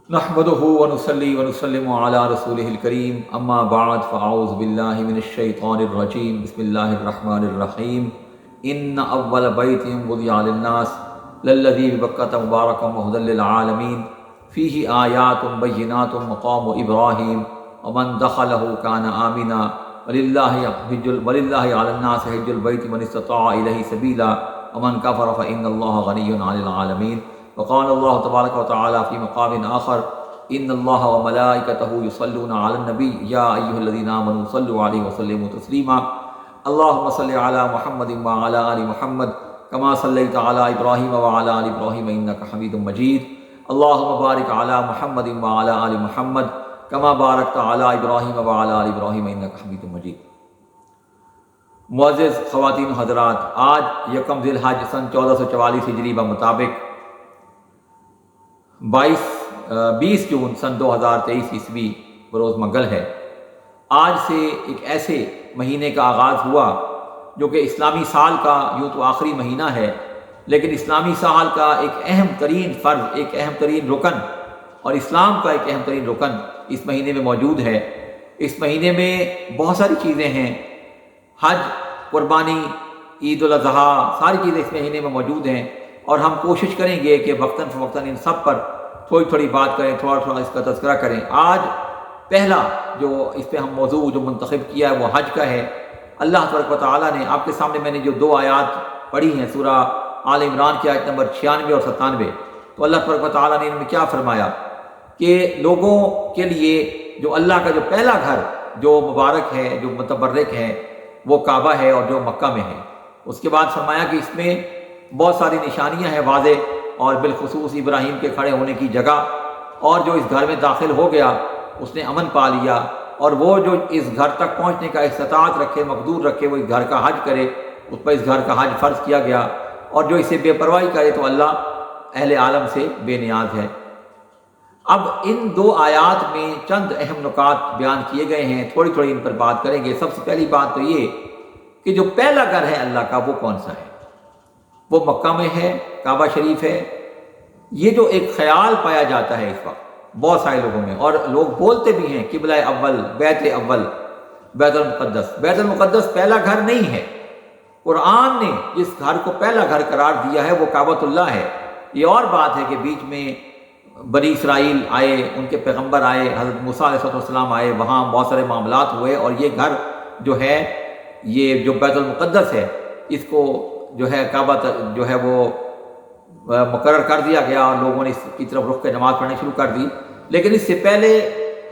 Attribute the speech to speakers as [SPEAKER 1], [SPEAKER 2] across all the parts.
[SPEAKER 1] نحمده ونصلي ونسلم على رسوله الكريم اما بعد فاعوذ بالله من الشيطان الرجيم بسم الله الرحمن الرحيم ان اول بيت وضع للناس للذي ببكة مباركا وهدى للعالمين فيه آيات بينات مقام ابراهيم ومن دخله كان آمنا ولله على الناس حج البيت من استطاع اليه سبيلا ومن كفر فان الله غني عن العالمين وقال الله تبارك وتعالى في مقام آخر إن الله وملائكته يصلون على النبي يا أيها الذين آمنوا صلوا عليه وسلموا تسليما اللهم صل على محمد وعلى آل محمد كما صليت على إبراهيم وعلى آل إبراهيم إنك حميد مجيد اللهم بارك على محمد وعلى آل محمد كما باركت على إبراهيم وعلى آل إبراهيم إنك حميد مجيد۔ معزز خواتین و حضرات، آج یکم ذی الحج سن 1444 ہجری بمطابق 20 جون سن 2023 عیسوی بروز منگل ہے۔ آج سے ایک ایسے مہینے کا آغاز ہوا جو کہ اسلامی سال کا یوں تو آخری مہینہ ہے، لیکن اسلامی سال کا ایک اہم ترین فرض، ایک اہم ترین رکن اور اسلام کا ایک اہم ترین رکن اس مہینے میں موجود ہے۔ اس مہینے میں بہت ساری چیزیں ہیں، حج، قربانی، عید الاضحیٰ، ساری چیزیں اس مہینے میں موجود ہیں، اور ہم کوشش کریں گے کہ وقتاً فوقتاً ان سب پر تھوڑی تھوڑی بات کریں، تھوڑا تھوڑا اس کا تذکرہ کریں۔ آج پہلا جو اس پہ ہم موضوع جو منتخب کیا ہے وہ حج کا ہے۔ اللہ تبارک و تعالیٰ نے آپ کے سامنے میں نے جو 2 آیات پڑھی ہیں سورہ آل عمران کی آیت نمبر 96 اور 97، تو اللہ تبارک و تعالیٰ نے ان میں کیا فرمایا کہ لوگوں کے لیے جو اللہ کا جو پہلا گھر جو مبارک ہے، جو متبرک ہے، وہ کعبہ ہے اور جو مکہ میں ہے۔ اس کے بعد فرمایا کہ اس میں بہت ساری نشانیاں ہیں واضح، اور بالخصوص ابراہیم کے کھڑے ہونے کی جگہ، اور جو اس گھر میں داخل ہو گیا اس نے امن پا لیا، اور وہ جو اس گھر تک پہنچنے کا استطاعت رکھے، مقدور رکھے، وہ اس گھر کا حج کرے، اس پر اس گھر کا حج فرض کیا گیا، اور جو اسے بے پرواہی کرے تو اللہ اہل عالم سے بے نیاز ہے۔ اب ان 2 آیات میں چند اہم نکات بیان کیے گئے ہیں، تھوڑی تھوڑی ان پر بات کریں گے۔ سب سے پہلی بات تو یہ کہ جو پہلا گھر ہے اللہ کا وہ کون سا ہے؟ وہ مکہ میں ہے، کعبہ شریف ہے۔ یہ جو ایک خیال پایا جاتا ہے اس وقت بہت سارے لوگوں میں، اور لوگ بولتے بھی ہیں قبلہ اول، بیت اول، بیت المقدس۔ بیت المقدس پہلا گھر نہیں ہے۔ قرآن نے جس گھر کو پہلا گھر قرار دیا ہے وہ کعبۃ اللہ ہے۔ یہ اور بات ہے کہ بیچ میں بنی اسرائیل آئے، ان کے پیغمبر آئے، حضرت موسیٰ علیہ السلام آئے، وہاں بہت سارے معاملات ہوئے، اور یہ گھر جو ہے، یہ جو بیت المقدس ہے، اس کو جو ہے کعبہ جو ہے وہ مقرر کر دیا گیا، اور لوگوں نے اس کی طرف رخ کے نماز پڑھنی شروع کر دی۔ لیکن اس سے پہلے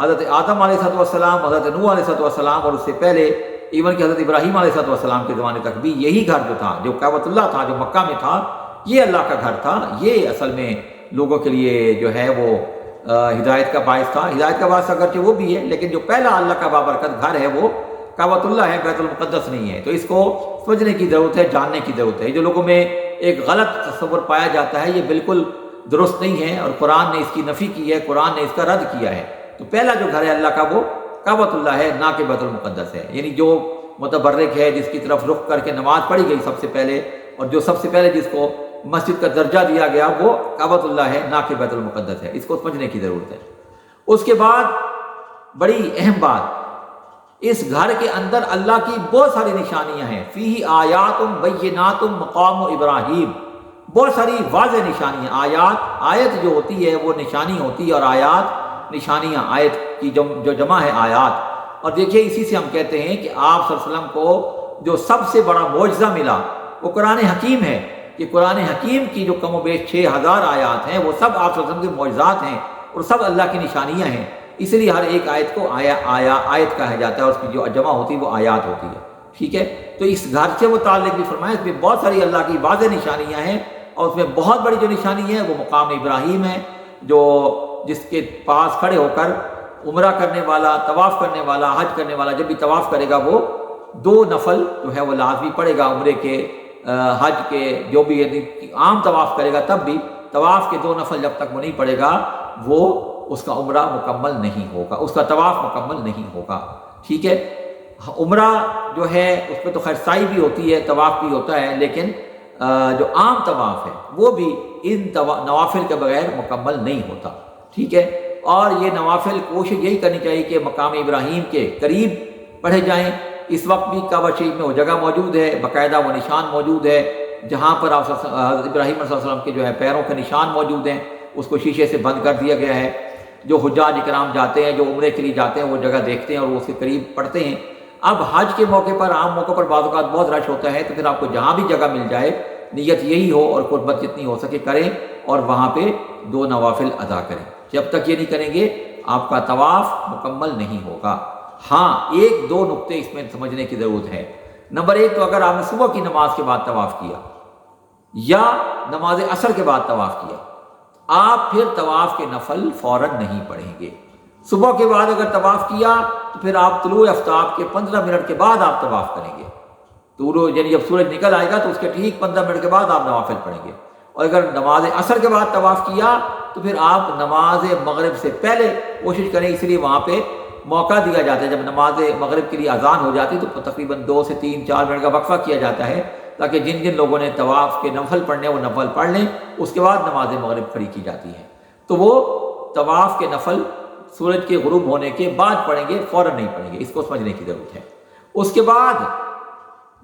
[SPEAKER 1] حضرت آدم علیہ السلام، حضرت نوح علیہ السلام، اور اس سے پہلے ایون کہ حضرت ابراہیم علیہ السلام کے زمانے تک بھی یہی گھر جو تھا، جو کعبۃ اللہ تھا، جو مکہ میں تھا، یہ اللہ کا گھر تھا۔ یہ اصل میں لوگوں کے لیے جو ہے وہ ہدایت کا باعث تھا۔ ہدایت کا باعث اگرچہ وہ بھی ہے، لیکن جو پہلا اللہ کا بابرکت گھر ہے وہ کعبۃ اللہ ہے، بیت المقدس نہیں ہے۔ تو اس کو سمجھنے کی ضرورت ہے، جاننے کی ضرورت ہے۔ جو لوگوں میں ایک غلط تصور پایا جاتا ہے یہ بالکل درست نہیں ہے، اور قرآن نے اس کی نفی کی ہے، قرآن نے اس کا رد کیا ہے۔ تو پہلا جو گھر ہے اللہ کا وہ کعبۃ اللہ ہے، نہ کہ بیت المقدس ہے۔ یعنی جو متبرک ہے، جس کی طرف رخ کر کے نماز پڑھی گئی سب سے پہلے، اور جو سب سے پہلے جس کو مسجد کا درجہ دیا گیا وہ کعبۃ اللہ ہے، نہ کہ بیت المقدس ہے۔ اس کو سمجھنے کی ضرورت ہے۔ اس کے بعد بڑی اہم بات، اس گھر کے اندر اللہ کی بہت ساری نشانیاں ہیں۔ فیہ آیات بینات مقام ابراہیم، بہت ساری واضح نشانیاں۔ آیت جو ہوتی ہے وہ نشانی ہوتی ہے، اور آیات نشانیاں، آیت کی جو جمع ہے آیات۔ اور دیکھیے اسی سے ہم کہتے ہیں کہ آپ صلی اللہ علیہ وسلم کو جو سب سے بڑا معجزہ ملا وہ قرآن حکیم ہے، کہ قرآن حکیم کی جو کم و بیش 6000 آیات ہیں وہ سب آپ صلی اللہ علیہ وسلم کے معجزات ہیں، اور سب اللہ کی نشانیاں ہیں۔ اس لیے ہر ایک آیت کو آیت کہا جاتا ہے، اور اس کی جو جمع ہوتی ہے وہ آیات ہوتی ہے، ٹھیک ہے۔ تو اس گھر سے متعلق بھی فرمایا اس میں بہت ساری اللہ کی واضح نشانیاں ہیں، اور اس میں بہت بڑی جو نشانی ہے وہ مقام ابراہیم ہے، جو جس کے پاس کھڑے ہو کر عمرہ کرنے والا، طواف کرنے والا، حج کرنے والا جب بھی طواف کرے گا وہ 2 نفل جو ہے وہ لازمی پڑے گا، عمرے کے، حج کے، جو بھی عام طواف کرے گا تب بھی طواف کے 2 نفل جب تک وہ نہیں پڑے گا وہ اس کا عمرہ مکمل نہیں ہوگا، اس کا طواف مکمل نہیں ہوگا، ٹھیک ہے۔ عمرہ جو ہے اس پہ تو خیر سعی بھی ہوتی ہے، طواف بھی ہوتا ہے، لیکن جو عام طواف ہے وہ بھی ان نوافل کے بغیر مکمل نہیں ہوتا، ٹھیک ہے۔ اور یہ نوافل کوشش یہی کرنی چاہیے کہ مقام ابراہیم کے قریب پڑھے جائیں۔ اس وقت بھی کعبہ شریف میں وہ جگہ موجود ہے، باقاعدہ وہ نشان موجود ہے جہاں پر آپ ابراہیم علیہ السلام کے جو ہے پیروں کے نشان موجود ہیں، اس کو شیشے سے بند کر دیا گیا ہے۔ جو حجاج اکرام جاتے ہیں، جو عمرے کے لیے جاتے ہیں، وہ جگہ دیکھتے ہیں اور وہ اس کے قریب پڑھتے ہیں۔ اب حج کے موقع پر، عام موقع پر بعض اوقات بہت رش ہوتا ہے، تو پھر آپ کو جہاں بھی جگہ مل جائے نیت یہی ہو اور قربت جتنی ہو سکے کریں اور وہاں پہ 2 نوافل ادا کریں۔ جب تک یہ نہیں کریں گے آپ کا طواف مکمل نہیں ہوگا۔ ہاں، 1-2 نقطے اس میں سمجھنے کی ضرورت ہے۔ نمبر 1 تو اگر آپ نے صبح کی نماز کے بعد طواف کیا یا نماز عصر کے بعد طواف کیا، آپ پھر طواف کے نفل فوراً نہیں پڑھیں گے۔ صبح کے بعد اگر طواف کیا تو پھر آپ طلوع آفتاب کے 15 منٹ کے بعد آپ طواف کریں گے۔ یعنی جب سورج نکل آئے گا تو اس کے ٹھیک 15 منٹ کے بعد آپ نوافل پڑھیں گے۔ اور اگر نماز عصر کے بعد طواف کیا تو پھر آپ نماز مغرب سے پہلے کوشش کریں، اس لیے وہاں پہ موقع دیا جاتا ہے۔ جب نماز مغرب کے لیے اذان ہو جاتی تو تقریباً 2 سے 3-4 منٹ کا وقفہ کیا جاتا ہے تاکہ جن جن لوگوں نے طواف کے نفل پڑھنے وہ نفل پڑھ لیں، اس کے بعد نماز مغرب کھڑی کی جاتی ہے۔ تو وہ طواف کے نفل سورج کے غروب ہونے کے بعد پڑھیں گے، فوراً نہیں پڑھیں گے، اس کو سمجھنے کی ضرورت ہے۔ اس کے بعد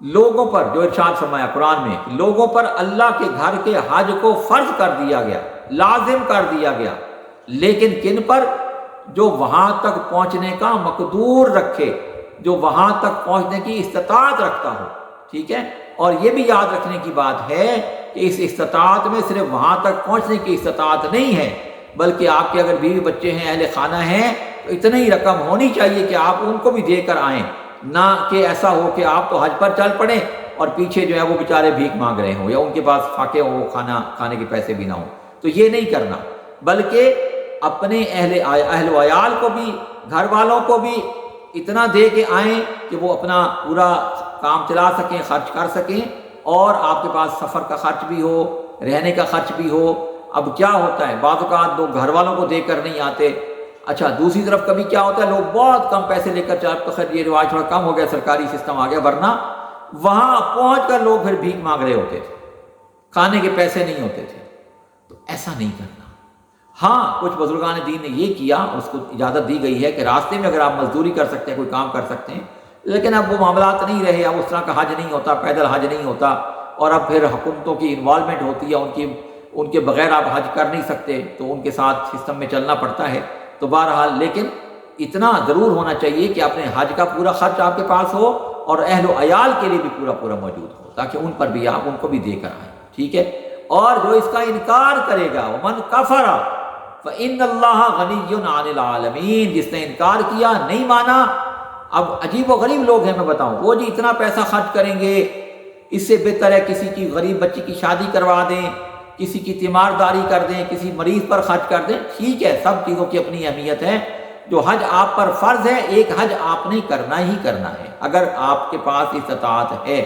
[SPEAKER 1] لوگوں پر جو ارشاد فرمایا قرآن میں، لوگوں پر اللہ کے گھر کے حج کو فرض کر دیا گیا، لازم کر دیا گیا، لیکن کن پر؟ جو وہاں تک پہنچنے کا مقدور رکھے، جو وہاں تک پہنچنے کی استطاعت رکھتا ہو، ٹھیک ہے؟ اور یہ بھی یاد رکھنے کی بات ہے کہ اس استطاعت میں صرف وہاں تک پہنچنے کی استطاعت نہیں ہے، بلکہ آپ کے اگر بیوی بچے ہیں، اہل خانہ ہیں، تو اتنی ہی رقم ہونی چاہیے کہ آپ ان کو بھی دے کر آئیں، نہ کہ ایسا ہو کہ آپ تو حج پر چل پڑیں اور پیچھے جو ہے وہ بیچارے بھیک مانگ رہے ہوں یا ان کے پاس فاقے ہوں، کھانے کے پیسے بھی نہ ہوں۔ تو یہ نہیں کرنا، بلکہ اپنے اہل و عیال کو بھی، گھر والوں کو بھی اتنا دے کے آئیں کہ وہ اپنا پورا کام چلا سکیں، خرچ کر سکیں، اور آپ کے پاس سفر کا خرچ بھی ہو، رہنے کا خرچ بھی ہو۔ اب کیا ہوتا ہے، بعض اوقات لوگ گھر والوں کو دے کر نہیں آتے۔ اچھا، دوسری طرف کبھی کیا ہوتا ہے، لوگ بہت کم پیسے لے کر تو خیر یہ رواج تھوڑا کم ہو گیا، سرکاری سسٹم آ گیا، ورنہ وہاں پہنچ کر لوگ پھر بھیک مانگ رہے ہوتے تھے، کھانے کے پیسے نہیں ہوتے تھے۔ تو ایسا نہیں کرنا۔ ہاں، کچھ بزرگان دین نے یہ کیا، اس کو اجازت دی گئی ہے کہ راستے میں اگر آپ مزدوری کر سکتے ہیں، کوئی کام کر سکتے ہیں، لیکن اب وہ معاملات نہیں رہے، اب اس طرح کا حج نہیں ہوتا، پیدل حج نہیں ہوتا، اور اب پھر حکومتوں کی انوالومنٹ ہوتی ہے، ان کے بغیر آپ حج کر نہیں سکتے، تو ان کے ساتھ سسٹم میں چلنا پڑتا ہے۔ تو بہرحال لیکن اتنا ضرور ہونا چاہیے کہ اپنے حج کا پورا خرچ آپ کے پاس ہو اور اہل و عیال کے لیے بھی پورا موجود ہو، تاکہ ان پر بھی آپ ان کو بھی دے کر آئیں، ٹھیک ہے؟ اور جو اس کا انکار کرے گا، وَمَنْ كَفَرَ فَإِنَّ اللَّهَ غَنِيٌّ عَنِ الْعَالَمِينَ، جس نے انکار کیا، نہیں مانا۔ اب عجیب و غریب لوگ ہیں، میں بتاؤں، وہ جی اتنا پیسہ خرچ کریں گے، اس سے بہتر ہے کسی کی غریب بچی کی شادی کروا دیں، کسی کی تیمارداری کر دیں، کسی مریض پر خرچ کر دیں، ٹھیک ہے، سب چیزوں کی اپنی اہمیت ہے۔ جو حج آپ پر فرض ہے، ایک حج آپ نے کرنا ہی کرنا ہے۔ اگر آپ کے پاس استطاعت ہے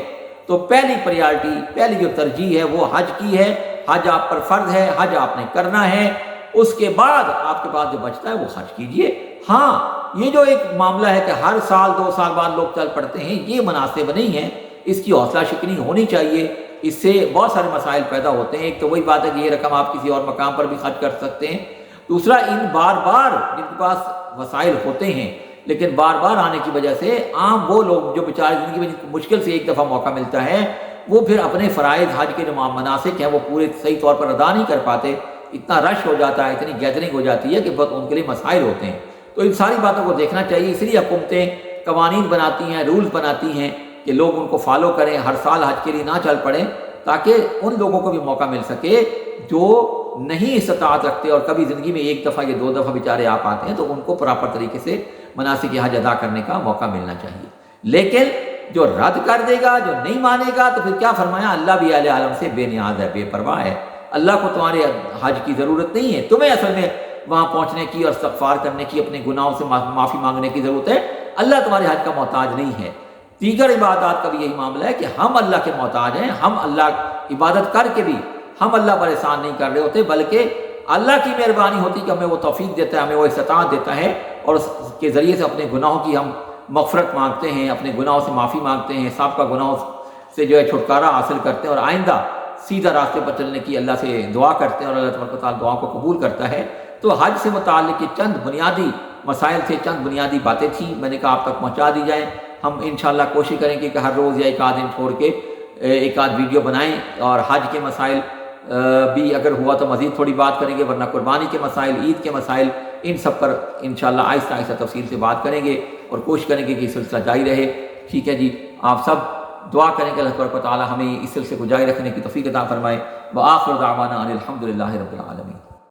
[SPEAKER 1] تو پہلی پریارٹی، پہلی جو ترجیح ہے وہ حج کی ہے، حج آپ پر فرض ہے، حج آپ نے کرنا ہے۔ اس کے بعد آپ کے پاس جو بچتا ہے وہ خرچ کیجئے۔ ہاں، یہ جو ایک معاملہ ہے کہ ہر سال 2 سال بعد لوگ چل پڑتے ہیں، یہ مناسب نہیں ہے، اس کی حوصلہ شکنی ہونی چاہیے۔ اس سے بہت سارے مسائل پیدا ہوتے ہیں۔ ایک تو وہی بات ہے کہ یہ رقم آپ کسی اور مقام پر بھی خرچ کر سکتے ہیں۔ دوسرا، ان بار بار جن کے پاس وسائل ہوتے ہیں لیکن بار بار آنے کی وجہ سے عام وہ لوگ جو بیچارے زندگی میں مشکل سے ایک دفعہ موقع ملتا ہے، وہ پھر اپنے فرائض حج کے جو مناسک ہیں وہ پورے صحیح طور پر ادا نہیں کر پاتے، اتنا رش ہو جاتا ہے، اتنی گیدرنگ ہو جاتی ہے کہ بہت ان کے لیے مسائل ہوتے ہیں۔ تو ان ساری باتوں کو دیکھنا چاہیے، اس لیے حکومتیں قوانین بناتی ہیں، رولز بناتی ہیں کہ لوگ ان کو فالو کریں، ہر سال حج کے لیے نہ چل پڑیں، تاکہ ان لوگوں کو بھی موقع مل سکے جو نہیں استطاعت رکھتے اور کبھی زندگی میں 1 دفعہ یا 2 دفعہ بیچارے آپ آتے ہیں، تو ان کو پراپر طریقے سے مناسک حج ادا کرنے کا موقع ملنا چاہیے۔ لیکن جو رد کر دے گا، جو نہیں مانے گا، تو پھر کیا فرمایا، اللہ بھی اہل عالم سے بے نیاز ہے، بے پرواہ ہے۔ اللہ کو تمہارے حج کی ضرورت نہیں ہے، تمہیں اصل میں وہاں پہنچنے کی اور استغفار کرنے کی، اپنے گناہوں سے معافی مانگنے کی ضرورت ہے۔ اللہ تمہارے حج کا محتاج نہیں ہے۔ دیگر عبادات کا بھی یہی معاملہ ہے کہ ہم اللہ کے محتاج ہیں، ہم اللہ عبادت کر کے بھی ہم اللہ پر احسان نہیں کر رہے ہوتے، بلکہ اللہ کی مہربانی ہوتی کہ ہمیں وہ توفیق دیتا ہے، ہمیں وہ استطاعت دیتا ہے، اور اس کے ذریعے سے اپنے گناہوں کی ہم مغفرت مانگتے ہیں، اپنے گناہوں سے معافی مانگتے ہیں، سابقہ گناہوں سے جو ہے چھٹکارا حاصل کرتے ہیں، اور آئندہ سیدھا راستے پر چلنے کی اللہ سے دعا کرتے ہیں، اور اللہ تبارک و تعالیٰ دعاؤں کو قبول کرتا ہے۔ تو حج سے متعلق یہ چند بنیادی مسائل تھے، چند بنیادی باتیں تھیں، میں نے کہا آپ تک پہنچا دی جائیں۔ ہم انشاءاللہ کوشش کریں گے کہ ہر روز یا ایک آدھ دن چھوڑ کے ایک آدھ ویڈیو بنائیں، اور حج کے مسائل بھی اگر ہوا تو مزید تھوڑی بات کریں گے، ورنہ قربانی کے مسائل، عید کے مسائل، ان سب پر انشاءاللہ آہستہ آہستہ تفصیل سے بات کریں گے، اور کوشش کریں گے کہ یہ سلسلہ جاری رہے۔ ٹھیک ہے جی، آپ سب دعا کریں کہ اللہ تبارک و تعالی ہمیں اس سلسلے کو جاری رکھنے کی توفیق عطا فرمائے۔ وآخر دعوانا ان الحمد للہ رب العالمین۔